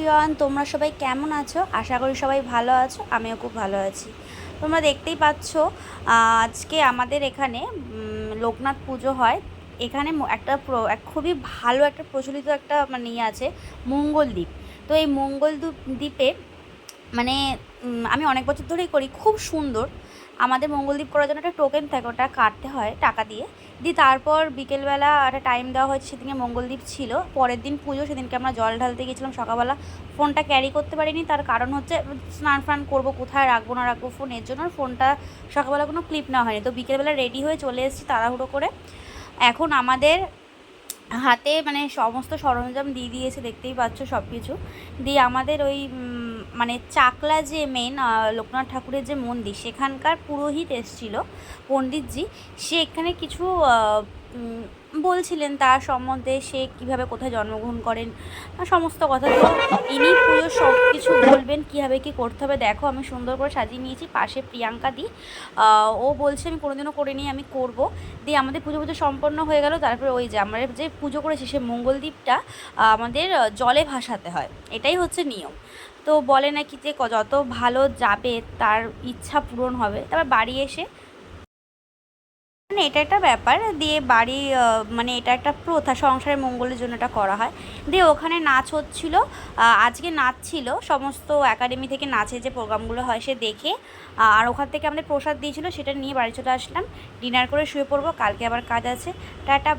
Everyone, তোমরা সবাই কেমন আছো? আশা করি সবাই ভালো আছো। আমিও খুব ভালো আছি। তোমরা দেখতেই পাচ্ছ, আজকে আমাদের এখানে লোকনাথ পুজো হয়। এখানে একটা খুবই ভালো একটা প্রচলিত একটা মানে ইয়ে আছে, মঙ্গলদ্বীপ। তো এই দ্বীপে মানে আমি অনেক বছর ধরেই করি, খুব সুন্দর। আমাদের মঙ্গলদ্বীপ করার জন্য একটা টোকেন থাকে, ওটা কাটতে হয় টাকা দিয়ে। তারপর বিকেলবেলা একটা টাইম দেওয়া হয়েছে, সেদিনকে মঙ্গলদ্বীপ ছিল, পরের দিন পুজো। সেদিনকে আমরা জল ঢালতে গেছিলাম সকালবেলা। ফোনটা ক্যারি করতে পারিনি, তার কারণ হচ্ছে স্নান ফান করবো, কোথায় রাখবো না রাখবো ফোন, এর জন্য ফোনটা সকালবেলা কোনো ক্লিপ নেওয়া হয়নি। তো বিকেলবেলা রেডি হয়ে চলে এসেছি তাড়াহুড়ো করে। এখন আমাদের হাতে মানে সমস্ত সরঞ্জাম দিয়ে দিয়েছে, দেখতেই পাচ্ছ সব কিছু দিয়ে। আমাদের ওই মানে চাকলা যে মেন লোকনাথ ঠাকুরের যে মন্দির, সেখানকার পুরোহিত এসেছিল, পণ্ডিতজি। সে এখানে কিছু বলছিলেন তার সম্বন্ধে, সে কিভাবে কোথায় জন্মগ্রহণ করেন, সমস্ত কথা। তো ইনি পুজোর সব কিছু বলবেন, কীভাবে কী করতে হবে। দেখো আমি সুন্দর করে সাজিয়ে নিয়েছি, পাশে প্রিয়াঙ্কা দি, ও বলছে আমি কোনোদিনও করিনি, আমি করব। দিয়ে আমাদের পুজো সম্পন্ন হয়ে গেল। তারপরে ওই যে আমরা যে পুজো করেছি, সে মঙ্গলদ্বীপটা আমাদের জলে ভাসাতে হয়, এটাই হচ্ছে নিয়ম। তো বলে নাকি যে যত ভালো যাবে তার ইচ্ছা পূরণ হবে। তারপর বাড়ি এসে মানে এটা একটা ব্যাপার দিয়ে বাড়ি মানে এটা একটা প্রথা, সংসারের মঙ্গলের জন্য এটা করা হয়। দিয়ে ওখানে নাচ হচ্ছিল, আজকে নাচ ছিল, সমস্ত একাডেমি থেকে নাচের যে প্রোগ্রামগুলো হয় সে দেখে। আর ওখান থেকে আমাদের প্রসাদ দিয়েছিল, সেটা নিয়ে বাড়ি চলে আসলাম। ডিনার করে শুয়ে পড়বো, কালকে আবার কাজ আছে। টাটা।